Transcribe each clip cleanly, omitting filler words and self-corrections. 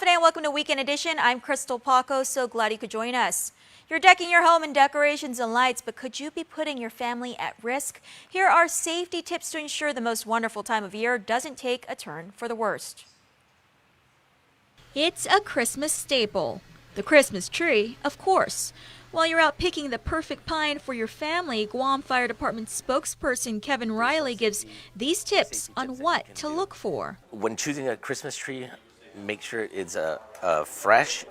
Mafane and welcome to Weekend Edition. I'm Crystal Paco, so glad you could join us. You're decking your home in decorations and lights, but could you be putting your family at risk? Here are safety tips to ensure the most wonderful time of year doesn't take a turn for the worst. It's a Christmas staple. The Christmas tree, of course. While you're out picking the perfect pine for your family, Guam Fire Department spokesperson Kevin Riley gives these tips on what to look for. When choosing a Christmas tree, make sure it's fresh,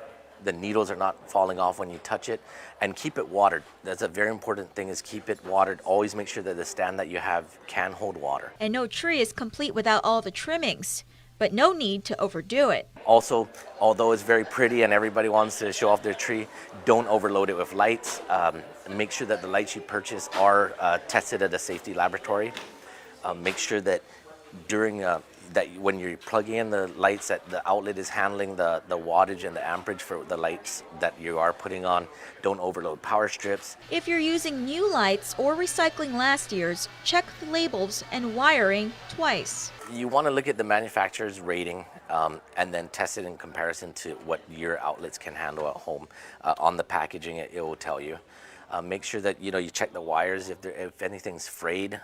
the needles are not falling off when you touch it, and keep it watered. That's a very important thing, is keep it watered. Always make sure that the stand that you have can hold water. And no tree is complete without all the trimmings, but no need to overdo it. Also, although it's very pretty and everybody wants to show off their tree, don't overload it with lights. Make sure that the lights you purchase are tested at a safety laboratory. Make sure that that when you're plugging in the lights, that the outlet is handling the wattage and the amperage for the lights that you are putting on. Don't overload power strips. If you're using new lights or recycling last year's, check the labels and wiring twice. You want to look at the manufacturer's rating and then test it in comparison to what your outlets can handle at home. On the packaging, it will tell you. Make sure that you check the wires if anything's frayed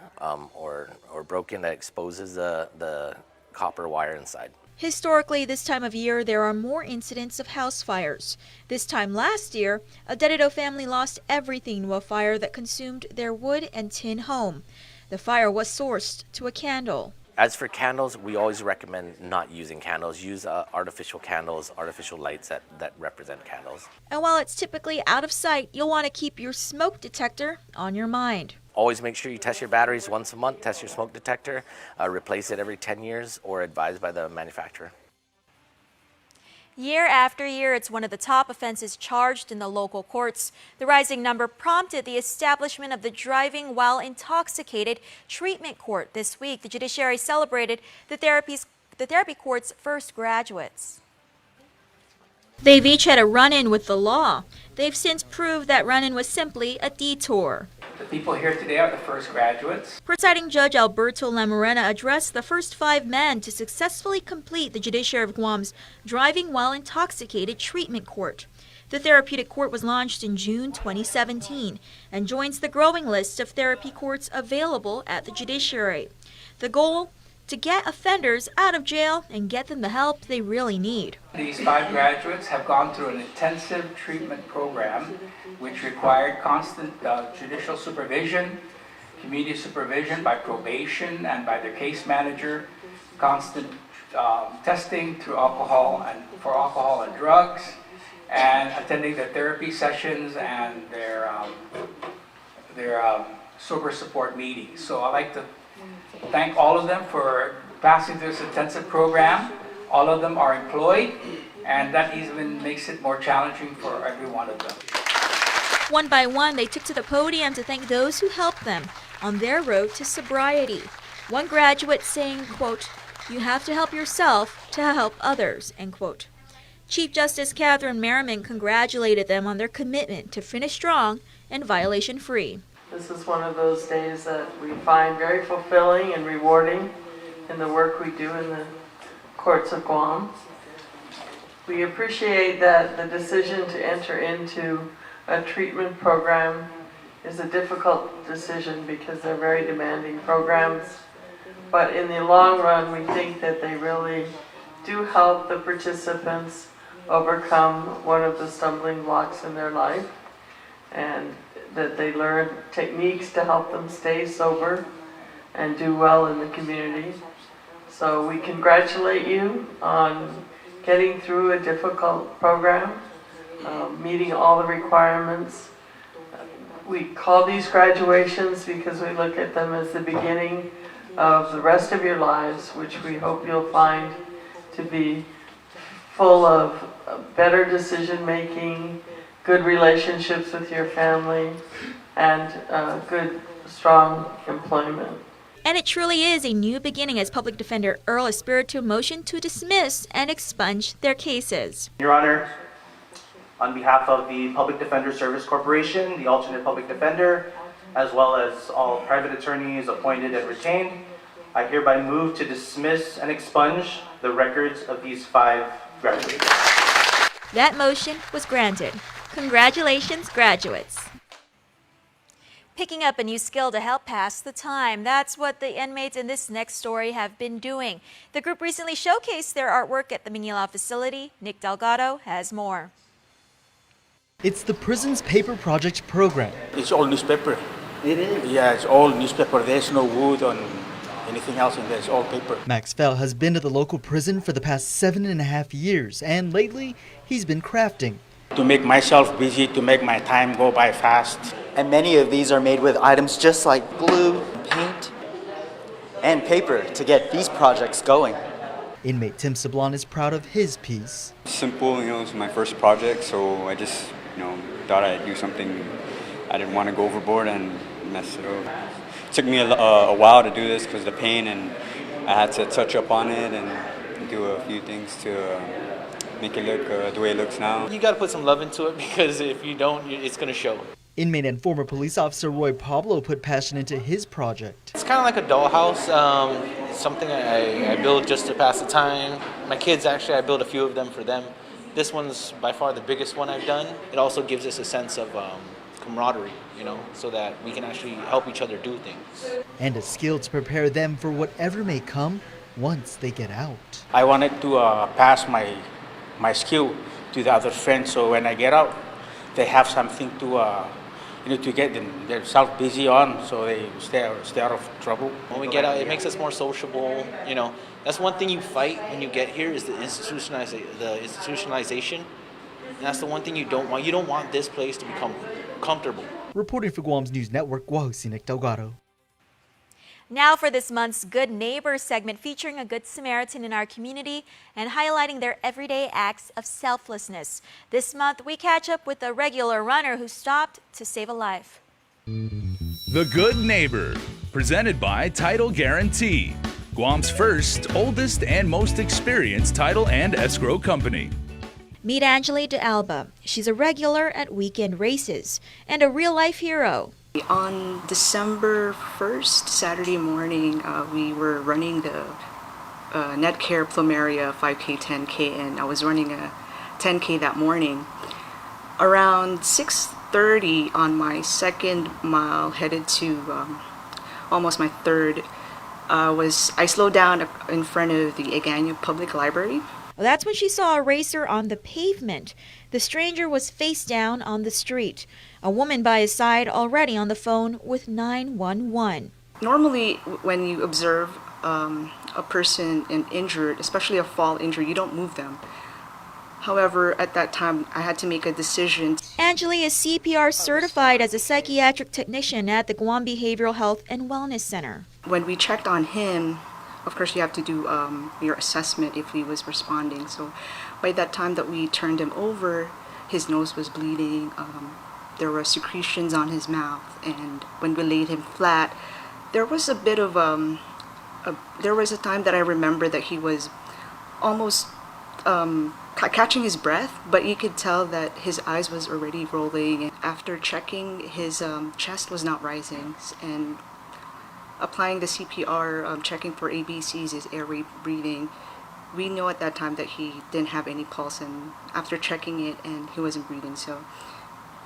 or broken that exposes the copper wire inside. Historically, this time of year, there are more incidents of house fires. This time last year, a Dedito family lost everything to a fire that consumed their wood and tin home. The fire was sourced to a candle. As for candles, we always recommend not using candles. Use artificial candles, artificial lights that represent candles. And while it's typically out of sight, you'll want to keep your smoke detector on your mind. Always make sure you test your batteries once a month, test your smoke detector, replace it every 10 years or advised by the manufacturer. Year after year, it's one of the top offenses charged in the local courts. The rising number prompted the establishment of the Driving While Intoxicated Treatment Court this week. The judiciary celebrated the therapy court's first graduates. They've each had a run-in with the law. They've since proved that run-in was simply a detour. The people here today are the first graduates. Presiding Judge Alberto Lamorena addressed the first 5 men to successfully complete the Judiciary of Guam's Driving While Intoxicated Treatment Court. The therapeutic court was launched in June 2017 and joins the growing list of therapy courts available at the judiciary. The goal? To get offenders out of jail and get them the help they really need. These 5 graduates have gone through an intensive treatment program which required constant judicial supervision, community supervision by probation and by their case manager, constant testing through for alcohol and drugs, and attending their therapy sessions and their sober support meetings. So I'd like to thank all of them for passing through this intensive program. All of them are employed, and that even makes it more challenging for every one of them. One by one, they took to the podium to thank those who helped them on their road to sobriety. One graduate saying, quote, "You have to help yourself to help others," end quote. Chief Justice Catherine Merriman congratulated them on their commitment to finish strong and violation-free. This is one of those days that we find very fulfilling and rewarding in the work we do in the courts of Guam. We appreciate that the decision to enter into a treatment program is a difficult decision because they're very demanding programs. But in the long run, we think that they really do help the participants overcome one of the stumbling blocks in their life, and that they learn techniques to help them stay sober and do well in the community. So we congratulate you on getting through a difficult program, meeting all the requirements. We call these graduations because we look at them as the beginning of the rest of your lives, which we hope you'll find to be full of better decision making, good relationships with your family, and good, strong employment. And it truly is a new beginning as Public Defender Earl Espiritu motioned to dismiss and expunge their cases. Your Honor, on behalf of the Public Defender Service Corporation, the alternate public defender, as well as all private attorneys appointed and retained, I hereby move to dismiss and expunge the records of these 5 graduate. That motion was granted. Congratulations, graduates. Picking up a new skill to help pass the time. That's what the inmates in this next story have been doing. The group recently showcased their artwork at the Manila facility. Nick Delgado has more. It's the prison's paper project program. It's all newspaper. It is. Yeah, it's all newspaper. There's no wood or anything else in there. It's all paper. Max Fell has been to the local prison for the past 7.5 years, and lately he's been crafting. To make myself busy, to make my time go by fast. And many of these are made with items just like glue, paint, and paper to get these projects going. Inmate Tim Sablon is proud of his piece. Simple, it's my first project, so I just, thought I'd do something. I didn't want to go overboard and mess it up. It took me a while to do this because of the pain, and I had to touch up on it and do a few things to make it look the way it looks now. You got to put some love into it, because if you don't, it's going to show. Inmate and former police officer Roy Pablo put passion into his project. It's kind of like a dollhouse. It's something I build just to pass the time. My kids, actually, I build a few of them for them. This one's by far the biggest one I've done. It also gives us a sense of camaraderie, so that we can actually help each other do things. And a skill to prepare them for whatever may come once they get out. I wanted to pass my skill to the other friends, so when I get out, they have something to get themselves busy on, so they stay out of trouble. When we get out, it makes us more sociable. That's one thing you fight when you get here is the institutionalization. And that's the one thing you don't want. You don't want this place to become comfortable. Reporting for Guam's News Network, Nick Delgado. Now for this month's Good Neighbor segment, featuring a good Samaritan in our community and highlighting their everyday acts of selflessness. This month, we catch up with a regular runner who stopped to save a life. The Good Neighbor, presented by Title Guarantee, Guam's first, oldest, and most experienced title and escrow company. Meet Angeli de Alba. She's a regular at weekend races and a real-life hero. On December 1st, Saturday morning, we were running the Netcare Plumeria 5K, 10K, and I was running a 10K that morning. Around 6:30 on my second mile, headed to almost my third, I slowed down in front of the Agano Public Library. Well, that's when she saw a racer on the pavement. The stranger was face down on the street. A woman by his side already on the phone with 911. Normally, when you observe a person injured, especially a fall injury, you don't move them. However, at that time, I had to make a decision. Angeli is CPR certified as a psychiatric technician at the Guam Behavioral Health and Wellness Center. When we checked on him, of course, you have to do your assessment if he was responding. So by that time that we turned him over, his nose was bleeding. There were secretions on his mouth. And when we laid him flat, there was a bit of there was a time that I remember that he was almost catching his breath, but you could tell that his eyes was already rolling. After checking, his chest was not rising, and applying the CPR, checking for ABCs, his airway, breathing, we know at that time that he didn't have any pulse, and after checking it, and he wasn't breathing. So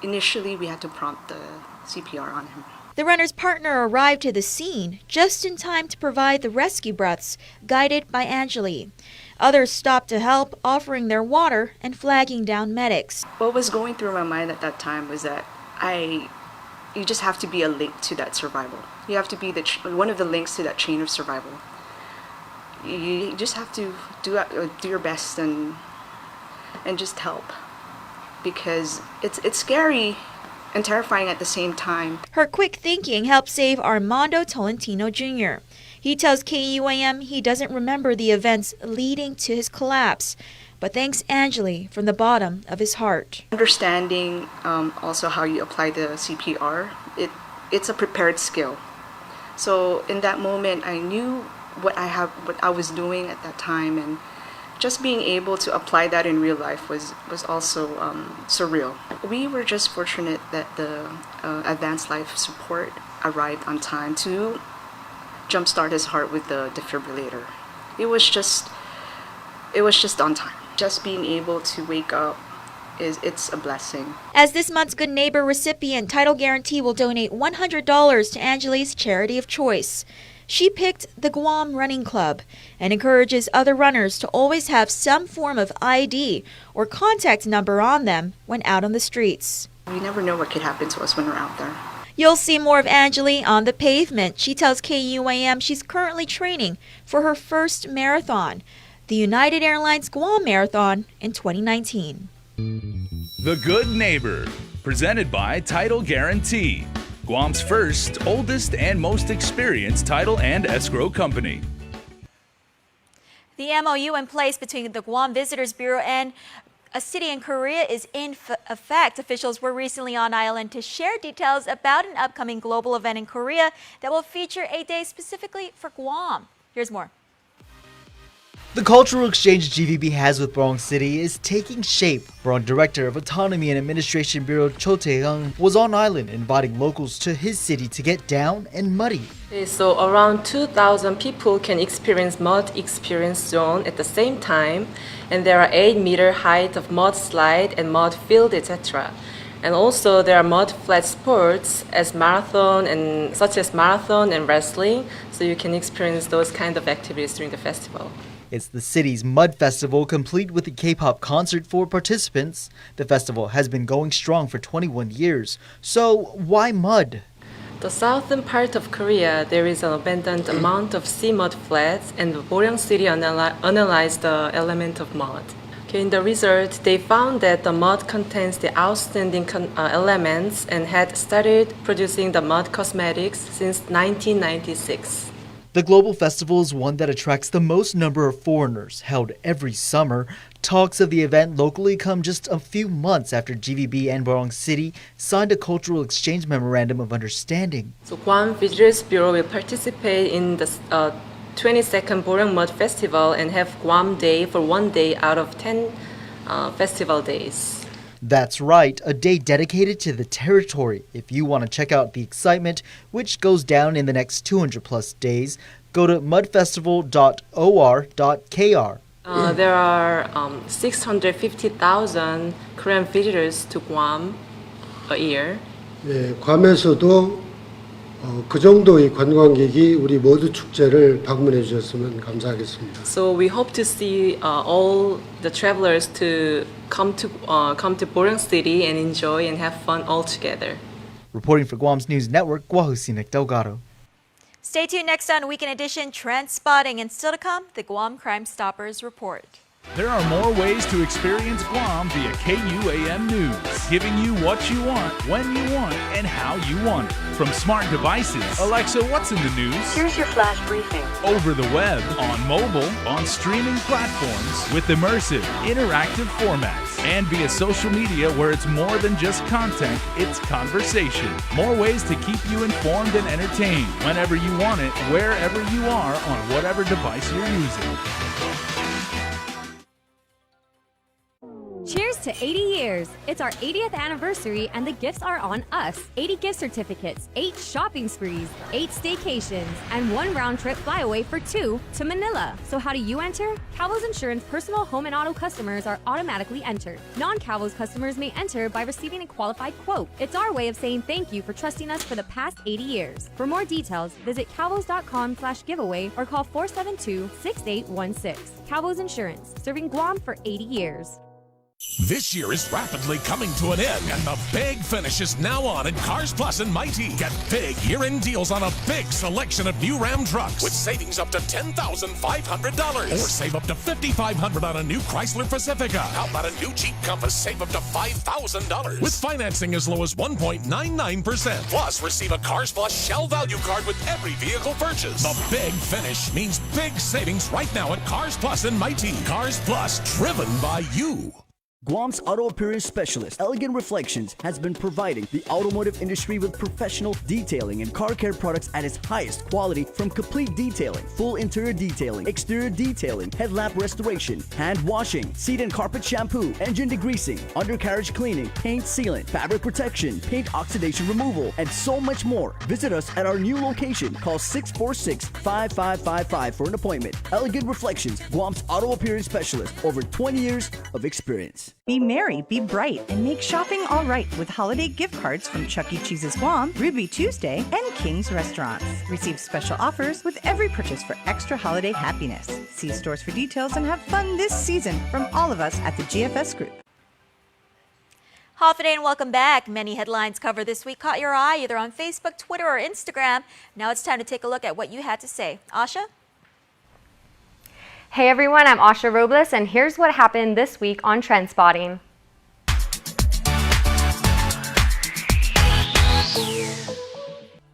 initially we had to prompt the CPR on him. The runner's partner arrived to the scene just in time to provide the rescue breaths, guided by Angeli. Others stopped to help, offering their water and flagging down medics. What was going through my mind at that time was that you just have to be a link to that survival. You have to be one of the links to that chain of survival. You just have to do your best and just help, because it's scary and terrifying at the same time. Her quick thinking helped save Armando Tolentino Jr. He tells KUAM he doesn't remember the events leading to his collapse, but thanks Angeli from the bottom of his heart. Understanding also how you apply the CPR, it's a prepared skill. So in that moment, I knew what I was doing at that time, and just being able to apply that in real life was also surreal. We were just fortunate that the advanced life support arrived on time to jumpstart his heart with the defibrillator. It was just on time. Just being able to wake up, it's a blessing. As this month's Good Neighbor recipient, Title Guarantee will donate $100 to Angeli's charity of choice. She picked the Guam Running Club and encourages other runners to always have some form of ID or contact number on them when out on the streets. We never know what could happen to us when we're out there. You'll see more of Angeli on the pavement. She tells KUAM she's currently training for her first marathon, the United Airlines Guam Marathon in 2019. The Good Neighbor, presented by Title Guarantee, Guam's first, oldest, and most experienced title and escrow company. The MOU in place between the Guam Visitors Bureau and a city in Korea is in effect. Officials were recently on island to share details about an upcoming global event in Korea that will feature a day specifically for Guam. Here's more. The cultural exchange GVB has with Bronx City is taking shape. Bronx Director of Autonomy and Administration Bureau Cho Tae-young was on island inviting locals to his city to get down and muddy. So around 2,000 people can experience mud experience zone at the same time, and there are 8-meter height of mud slide and mud field, etc. And also there are mud flat sports such as marathon and wrestling, so you can experience those kind of activities during the festival. It's the city's Mud Festival, complete with a K-pop concert for participants. The festival has been going strong for 21 years. So why mud? The southern part of Korea, there is an abundant amount of sea mud flats, and the Boryang City analyzed the element of mud. In the result, they found that the mud contains the outstanding elements and had started producing the mud cosmetics since 1996. The global festival is one that attracts the most number of foreigners, held every summer. Talks of the event locally come just a few months after GVB and Bronx City signed a cultural exchange memorandum of understanding. So Guam Visitors Bureau will participate in the 22nd Boryang Mud Festival and have Guam Day for 1 day out of 10 festival days. That's right, a day dedicated to the territory. If you want to check out the excitement, which goes down in the next 200 plus days, go to mudfestival.or.kr. There are 650,000 Korean visitors to Guam a year. 네, 괌에서도 그 정도의 관광객이 우리 모두 축제를 방문해 주셨으면 감사하겠습니다. So we hope to see all the travelers to come to Boryang City and enjoy and have fun all together. Reporting for Guam's News Network, Guahusinek Delgado. Stay tuned next on Weekend Edition Trend Spotting, and still to come, the Guam Crime Stoppers report. There are more ways to experience Guam via KUAM News, giving you what you want, when you want, and how you want it. From smart devices, Alexa, what's in the news? Here's your flash briefing. Over the web, on mobile, on streaming platforms, with immersive, interactive formats, and via social media where it's more than just content, it's conversation. More ways to keep you informed and entertained whenever you want it, wherever you are, on whatever device you're using. Cheers to 80 years! It's our 80th anniversary and the gifts are on us. 80 gift certificates, 8 shopping sprees, 8 staycations, and 1 round-trip flyaway for 2 to Manila. So how do you enter? Calvo's Insurance personal home and auto customers are automatically entered. Non-Calvo's customers may enter by receiving a qualified quote. It's our way of saying thank you for trusting us for the past 80 years. For more details, visit calvos.com/giveaway or call 472-6816. Calvo's Insurance, serving Guam for 80 years. This year is rapidly coming to an end, and the big finish is now on at Cars Plus and Mighty. Get big year-end deals on a big selection of new Ram trucks with savings up to $10,500. Or save up to $5,500 on a new Chrysler Pacifica. How about a new Jeep Compass? Save up to $5,000. With financing as low as 1.99%. Plus, receive a Cars Plus Shell Value Card with every vehicle purchase. The big finish means big savings right now at Cars Plus and Mighty. Cars Plus, driven by you. Guam's auto appearance specialist, Elegant Reflections, has been providing the automotive industry with professional detailing and car care products at its highest quality, from complete detailing, full interior detailing, exterior detailing, headlamp restoration, hand washing, seat and carpet shampoo, engine degreasing, undercarriage cleaning, paint sealant, fabric protection, paint oxidation removal, and so much more. Visit us at our new location. Call 646-5555 for an appointment. Elegant Reflections, Guam's auto appearance specialist, over 20 years of experience. Be merry, be bright, and make shopping all right with holiday gift cards from Chuck E. Cheese's Guam, Ruby Tuesday, and King's Restaurants. Receive special offers with every purchase for extra holiday happiness. See stores for details and have fun this season from all of us at the GFS Group. Hafide and welcome back. Many headlines covered this week caught your eye either on Facebook, Twitter, or Instagram. Now it's time to take a look at what you had to say. Asha? Hey everyone, I'm Asha Robles, and here's what happened this week on Trendspotting.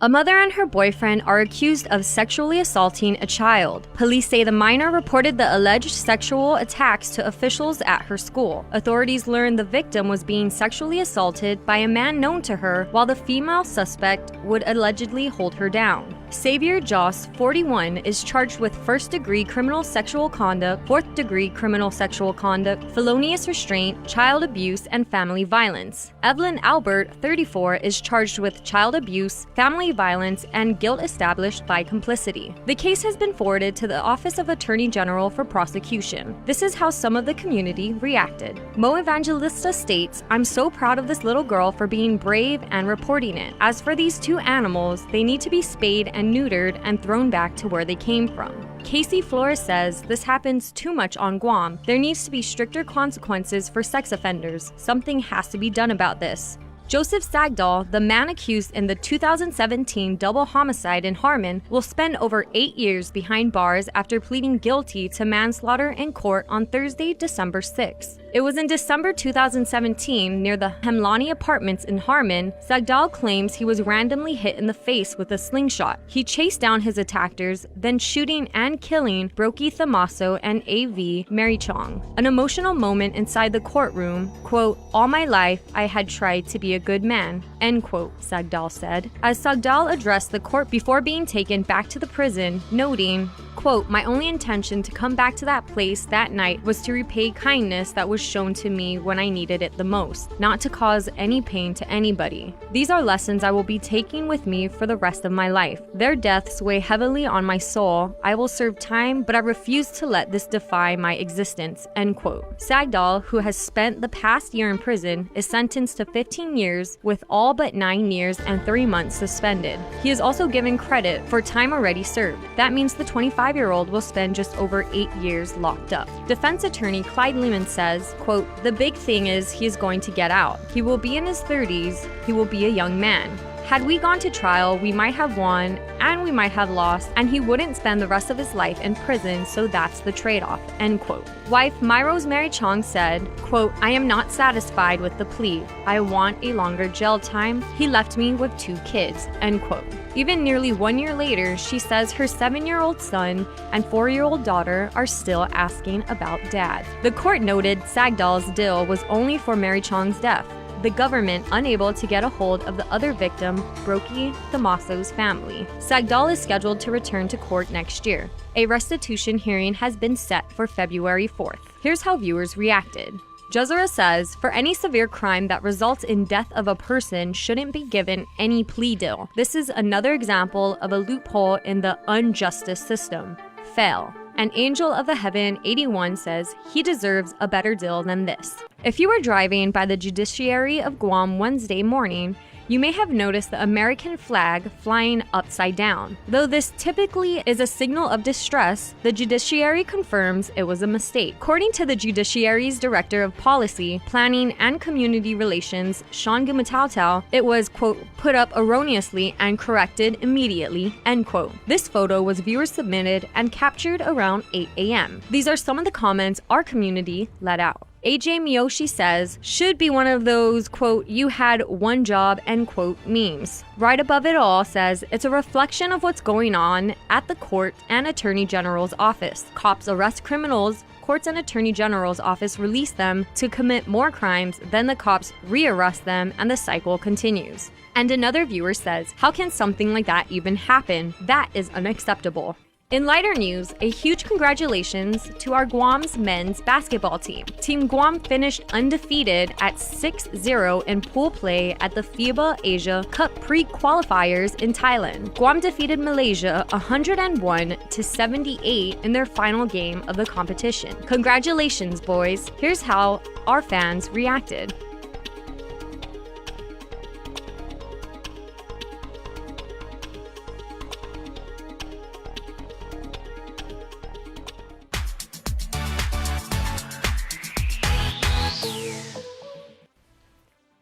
A mother and her boyfriend are accused of sexually assaulting a child. Police say the minor reported the alleged sexual attacks to officials at her school. Authorities learned the victim was being sexually assaulted by a man known to her, while the female suspect would allegedly hold her down. Xavier Joss, 41, is charged with first-degree criminal sexual conduct, fourth-degree criminal sexual conduct, felonious restraint, child abuse, and family violence. Evelyn Albert, 34, is charged with child abuse, family violence, and guilt established by complicity. The case has been forwarded to the Office of Attorney General for prosecution. This is how some of the community reacted. Mo Evangelista states, "I'm so proud of this little girl for being brave and reporting it. As for these two animals, they need to be spayed and neutered and thrown back to where they came from." Casey Flores says, "This happens too much on Guam. There needs to be stricter consequences for sex offenders. Something has to be done about this." Joseph Sagdahl, the man accused in the 2017 double homicide in Harmon, will spend over 8 years behind bars after pleading guilty to manslaughter in court on Thursday, December 6. It was in December 2017 near the Hemlani Apartments in Harmon. Sagdahl claims he was randomly hit in the face with a slingshot. He chased down his attackers, then shooting and killing Brokey Thamaso and A.V. Marichong. An emotional moment inside the courtroom, quote, "All my life I had tried to be a good man," end quote, Sagdahl said. As Sagdahl addressed the court before being taken back to the prison, noting, quote, "My only intention to come back to that place that night was to repay kindness that was shown to me when I needed it the most, not to cause any pain to anybody. These are lessons I will be taking with me for the rest of my life. Their deaths weigh heavily on my soul. I will serve time, but I refuse to let this defy my existence," end quote. Sagdahl, who has spent the past year in prison, is sentenced to 15 years with all but 9 years and 3 months suspended. He is also given credit for time already served. That means the 25-year-old will spend just over 8 years locked up. Defense attorney Clyde Lehman says, quote, "The big thing is he is going to get out. He will be in his 30s. He will be a young man. Had we gone to trial, we might have won and we might have lost, and he wouldn't spend the rest of his life in prison, so that's the trade-off," end quote. Wife Myros Marichong said, quote, "I am not satisfied with the plea. I want a longer jail time. He left me with 2 kids," end quote. Even nearly 1 year later, she says her 7-year-old son and 4-year-old daughter are still asking about dad. The court noted Sagdahl's deal was only for Marichong's death. The government unable to get a hold of the other victim, Brokey Thamaso's family. Sagdahl is scheduled to return to court next year. A restitution hearing has been set for February 4th. Here's how viewers reacted. Jezera says, "For any severe crime that results in death of a person shouldn't be given any plea deal. This is another example of a loophole in the unjustice system. Fail." And Angel of the Heaven 81 says he deserves a better deal than this. If you were driving by the Judiciary of Guam Wednesday morning, you may have noticed the American flag flying upside down. Though this typically is a signal of distress, the judiciary confirms it was a mistake. According to the judiciary's Director of Policy, Planning, and Community Relations, Sean Gumatautau, it was, quote, "put up erroneously and corrected immediately," end quote. This photo was viewer submitted and captured around 8 a.m. These are some of the comments our community let out. AJ Miyoshi says, "Should be one of those, quote, 'you had one job,' end quote, memes." Right above it all says, "It's a reflection of what's going on at the court and Attorney General's office. Cops arrest criminals, courts and attorney general's office release them to commit more crimes, then the cops rearrest them and the cycle continues. And another viewer says, how can something like that even happen? That is unacceptable. In lighter news, a huge congratulations to our Guam's men's basketball team. Team Guam finished undefeated at 6-0 in pool play at the FIBA Asia Cup pre-qualifiers in Thailand. Guam defeated Malaysia 101-78 in their final game of the competition. Congratulations, boys. Here's how our fans reacted.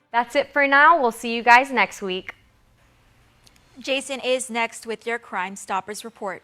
That's it for now. We'll see you guys next week. Jason is next with your Crime Stoppers report.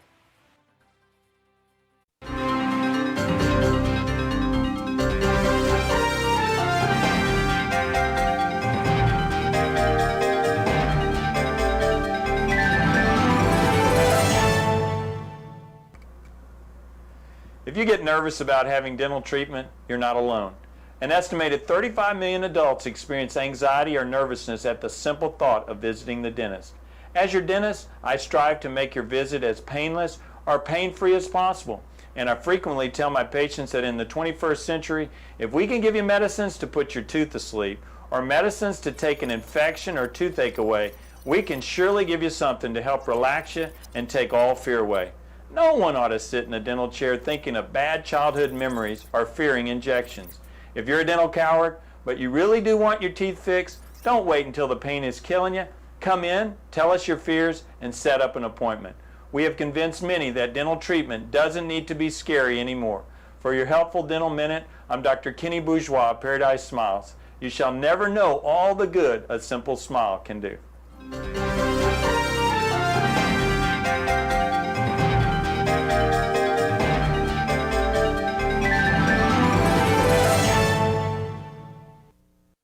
If you get nervous about having dental treatment, you're not alone. An estimated 35 million adults experience anxiety or nervousness at the simple thought of visiting the dentist. As your dentist, I strive to make your visit as painless or pain-free as possible. And I frequently tell my patients that in the 21st century, if we can give you medicines to put your tooth to sleep or medicines to take an infection or toothache away, we can surely give you something to help relax you and take all fear away. No one ought to sit in a dental chair thinking of bad childhood memories or fearing injections. If you're a dental coward, but you really do want your teeth fixed, don't wait until the pain is killing you. Come in, tell us your fears, and set up an appointment. We have convinced many that dental treatment doesn't need to be scary anymore. For your helpful dental minute, I'm Dr. Kenny Bourgeois of Paradise Smiles. You shall never know all the good a simple smile can do.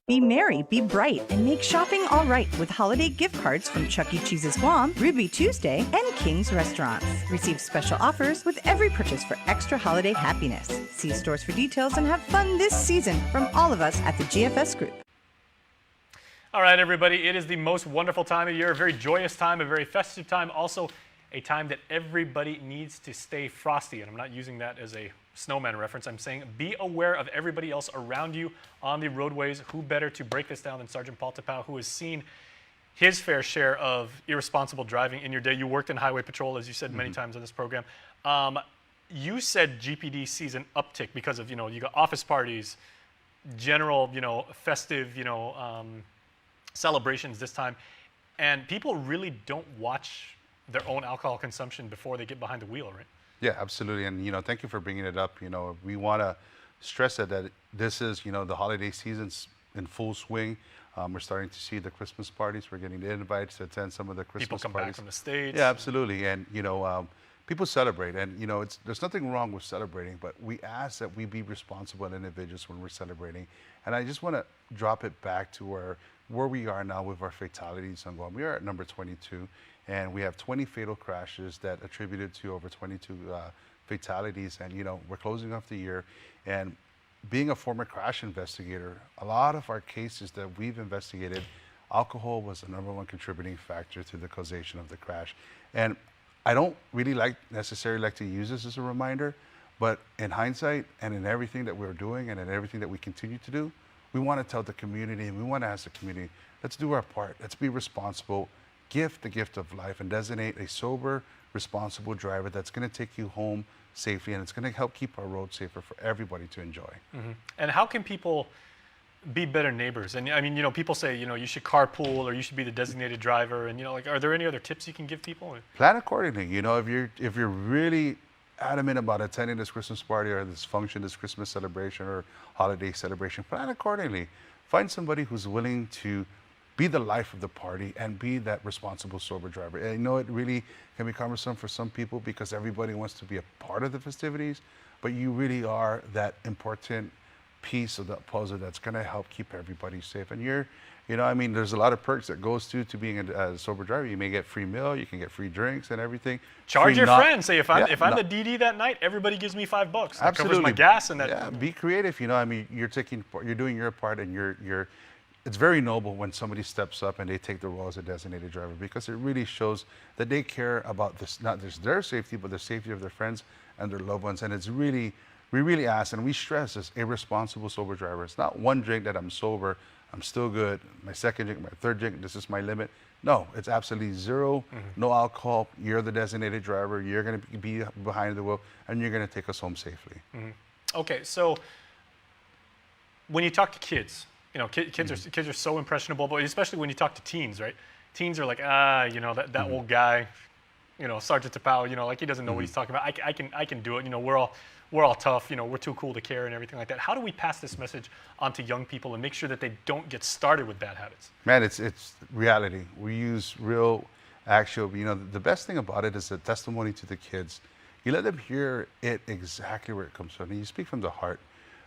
Be merry, be bright, and make shopping all right with holiday gift cards from Chuck E. Cheese's Guam, Ruby Tuesday, and King's Restaurants. Receive special offers with every purchase for extra holiday happiness. See stores for details and have fun this season from all of us at the GFS Group. All right, everybody, it is the most wonderful time of year, a very joyous time, a very festive time, also a time that everybody needs to stay frosty. And I'm not using that as a snowman reference. I'm saying be aware of everybody else around you on the roadways. Who better to break this down than Sergeant Paul Tapau, who has seen his fair share of irresponsible driving in your day. You worked in highway patrol, as you said many times on this program. You said GPD sees an uptick because of, you got office parties, general, festive, celebrations this time. And people really don't watch their own alcohol consumption before they get behind the wheel, right? Yeah, absolutely. And, thank you for bringing it up. We want to stress that this is, the holiday season's in full swing. We're starting to see the Christmas parties. We're getting the invites to attend some of the Christmas parties. People come back from the States. Yeah, absolutely. And, people celebrate. And, there's nothing wrong with celebrating, but we ask that we be responsible individuals when we're celebrating. And I just want to drop it back to where we are now with our fatalities on Guam. We are at number 22. And we have 20 fatal crashes that attributed to over 22 fatalities. And, we're closing off the year. And being a former crash investigator, a lot of our cases that we've investigated, alcohol was the #1 contributing factor to the causation of the crash. And I don't really necessarily like to use this as a reminder, but in hindsight and in everything that we're doing and in everything that we continue to do, we want to tell the community and we want to ask the community, let's do our part. Let's be responsible. Gift the gift of life and designate a sober, responsible driver that's going to take you home safely, and it's going to help keep our roads safer for everybody to enjoy. Mm-hmm. And how can people be better neighbors? And I mean, people say, you should carpool or you should be the designated driver. And, are there any other tips you can give people? Plan accordingly. If you're really adamant about attending this Christmas party or this function, this Christmas celebration or holiday celebration, plan accordingly. Find somebody who's willing to be the life of the party and be that responsible, sober driver. And it really can be cumbersome for some people because everybody wants to be a part of the festivities, but you really are that important piece of that puzzle that's going to help keep everybody safe. And I mean, there's a lot of perks that goes to being a sober driver. You may get free meal, you can get free drinks and everything. Charge your friends. Say, if I'm the DD that night, everybody gives me $5. That Absolutely. covers my gas and that. Yeah, be creative. I mean, you're doing your part, and it's very noble when somebody steps up and they take the role as a designated driver, because it really shows that they care about this, not just their safety, but the safety of their friends and their loved ones. And we really ask and we stress as a responsible sober driver. It's not one drink that I'm sober, I'm still good. My second drink, my third drink, this is my limit. No, it's absolutely zero, no alcohol. You're the designated driver. You're going to be behind the wheel, and you're going to take us home safely. Okay, so when you talk to kids, kids are so impressionable, but especially when you talk to teens, right? Teens are like, that old guy, Sergeant Tapao, like he doesn't know what he's talking about. I can do it. We're all tough. We're too cool to care and everything like that. How do we pass this message on to young people and make sure that they don't get started with bad habits? Man, it's reality. We use real, actual. The best thing about it is the testimony to the kids. You let them hear it exactly where it comes from, and you speak from the heart.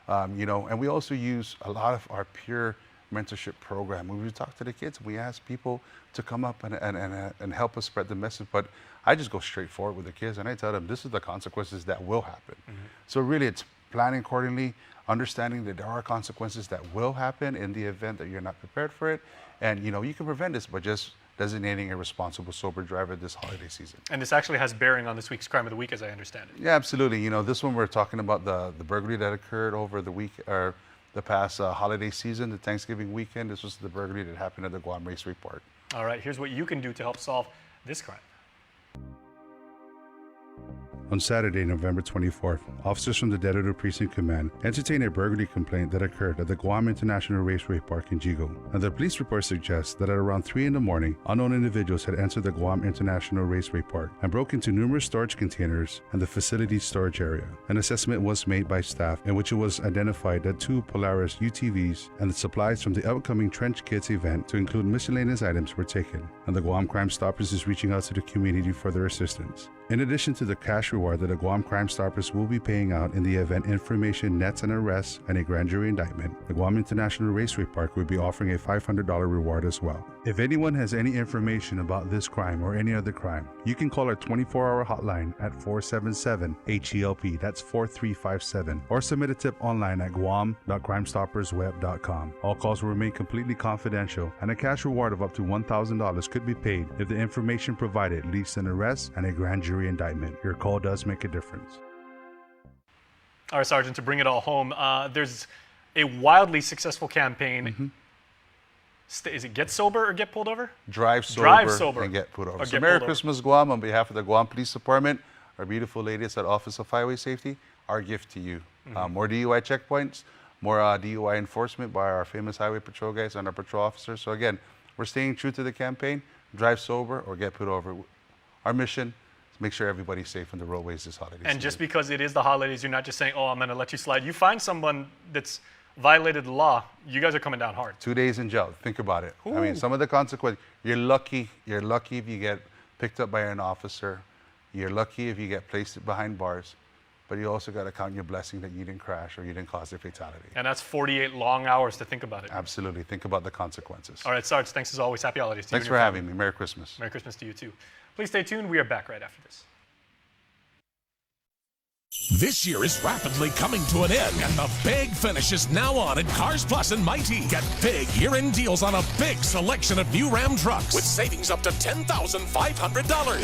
And we also use a lot of our peer mentorship program. When we talk to the kids, we ask people to come up and help us spread the message. But I just go straight forward with the kids, and I tell them this is the consequences that will happen. So really, it's planning accordingly, understanding that there are consequences that will happen in the event that you're not prepared for it. And you can prevent this by just designating a responsible sober driver this holiday season. And this actually has bearing on this week's Crime of the Week, as I understand it. Yeah, absolutely. This one we're talking about the burglary that occurred over the week, or the past holiday season, the Thanksgiving weekend. This was the burglary that happened at the Guam Raceway Park. All right, here's what you can do to help solve this crime. On Saturday, November 24th, officers from the Dededo Precinct Command entertained a burglary complaint that occurred at the Guam International Raceway Park in Jigo. And the police report suggests that at around 3 in the morning, unknown individuals had entered the Guam International Raceway Park and broke into numerous storage containers and the facility's storage area. An assessment was made by staff in which it was identified that 2 Polaris UTVs and the supplies from the upcoming Trench Kids event, to include miscellaneous items, were taken. And the Guam Crime Stoppers is reaching out to the community for their assistance. In addition to the cash reward that the Guam Crime Stoppers will be paying out in the event information nets an arrest and a grand jury indictment, the Guam International Raceway Park will be offering a $500 reward as well. If anyone has any information about this crime or any other crime, you can call our 24-hour hotline at 477-HELP, that's 4357, or submit a tip online at guam.crimestoppersweb.com. All calls will remain completely confidential, and a cash reward of up to $1,000 could be paid if the information provided leads to an arrest and a grand jury indictment. Your call does make a difference. All right, Sergeant, to bring it all home, there's a wildly successful campaign. Is it Get Sober or Get Pulled Over? Drive sober and get pulled over. So Merry Christmas, Guam. On behalf of the Guam Police Department, our beautiful ladies at Office of Highway Safety, our gift to you. More DUI checkpoints, more DUI enforcement by our famous Highway Patrol guys and our patrol officers. So again, we're staying true to the campaign, drive sober or get pulled over. Our mission is make sure everybody's safe on the roadways this holiday season. And just because it is the holidays, you're not just saying, I'm going to let you slide. You find someone that's violated the law, you guys are coming down hard. 2 days in jail. Think about it. I mean, some of the consequences, you're lucky if you get picked up by an officer. You're lucky if you get placed behind bars. But you also got to count your blessing that you didn't crash or you didn't cause a fatality. And that's 48 long hours to think about it. Absolutely. Think about the consequences. All right, Sarge, thanks as always. Happy holidays to you. Thanks for having me. Merry Christmas. Merry Christmas to you too. Please stay tuned. We are back right after this. This year is rapidly coming to an end, and the big finish is now on at Cars Plus and Mighty. Get big year-end deals on a big selection of new Ram trucks with savings up to $10,500.